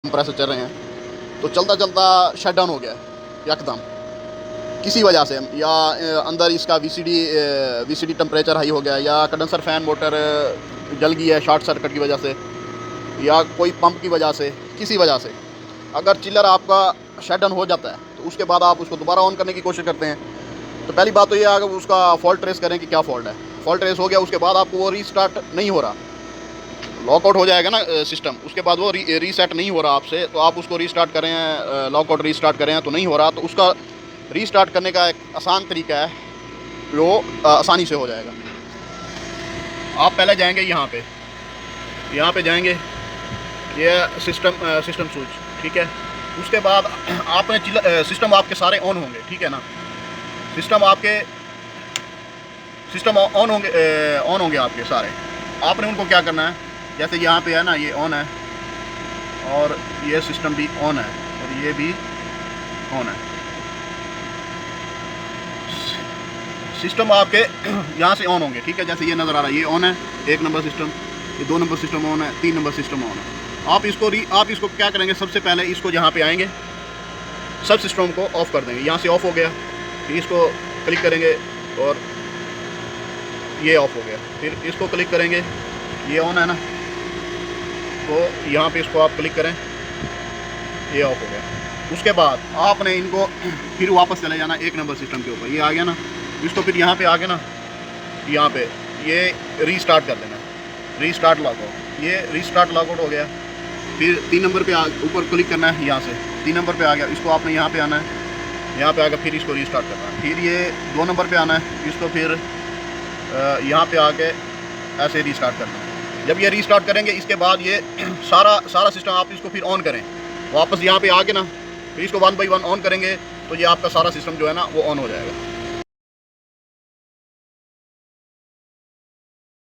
Compressor चल रहे हैं तो चलता चलता शट डाउन हो गया यकदम किसी वजह से, या अंदर इसका वीसीडी टेम्परेचर हाई हो गया, या कंडेंसर फ़ैन मोटर जल गई है शॉर्ट सर्किट की वजह से, या कोई पंप की वजह से, किसी वजह से अगर चिलर आपका शट डाउन हो जाता है तो उसके बाद आप उसको दोबारा ऑन करने की कोशिश करते हैं। तो पहली बात तो ये है कि उसका फॉल्ट ट्रेस करें कि क्या फ़ॉल्ट है। फॉल्ट ट्रेस हो गया उसके बाद आपको वो रीस्टार्ट नहीं हो रहा, लॉकआउट हो जाएगा ना सिस्टम, उसके बाद वो रीसेट नहीं हो रहा आपसे, तो आप उसको रीस्टार्ट करें, लॉकआउट रीस्टार्ट करें तो नहीं हो रहा, तो उसका रीस्टार्ट करने का एक आसान तरीका है, वो आसानी से हो जाएगा। आप पहले जाएंगे यहाँ पे जाएंगे, ये सिस्टम स्विच, ठीक है। उसके बाद आपने सिस्टम आपके सारे ऑन होंगे, ठीक है ना। सिस्टम ऑन होंगे आपके सारे। आपने उनको क्या करना है, जैसे यहाँ पे है ना, ये ऑन है और ये सिस्टम भी ऑन है और ये भी ऑन है। सिस्टम आपके यहाँ से ऑन होंगे, ठीक है। जैसे ये नज़र आ रहा है, ये ऑन है, 1 नंबर सिस्टम, ये 2 नंबर सिस्टम ऑन है, 3 नंबर सिस्टम ऑन है। आप इसको क्या करेंगे, सबसे पहले इसको यहाँ पे आएंगे, सब सिस्टम को ऑफ़ कर देंगे। यहाँ से ऑफ़ हो गया, फिर इसको क्लिक करेंगे और ये ऑफ़ हो गया, फिर इसको क्लिक करेंगे, ये ऑन है ना, तो यहाँ पे इसको आप क्लिक करें, ये ऑफ हो गया। उसके बाद आपने इनको फिर वापस चले जाना 1 नंबर सिस्टम के ऊपर, ये आ गया ना, इसको फिर यहाँ पे आ गया ना, यहाँ पे ये रीस्टार्ट कर देना, रीस्टार्ट लॉगआउट, ये रीस्टार्ट लॉगआउट हो गया। फिर 3 नंबर पे ऊपर क्लिक करना है, यहाँ से 3 नंबर पे आ गया, इसको आपने यहाँ पे आना है, यहाँ पे आकर फिर इसको रीस्टार्ट करना है। फिर ये 2 नंबर पे आना है, इसको फिर यहाँ पे आके ऐसे रीस्टार्ट करना है। जब ये रीस्टार्ट करेंगे इसके बाद ये सारा सिस्टम आप इसको फिर ऑन करें, वापस यहाँ पे आके ना, फिर इसको 1 बाई 1 ऑन करेंगे तो ये आपका सारा सिस्टम जो है ना वो ऑन हो जाएगा।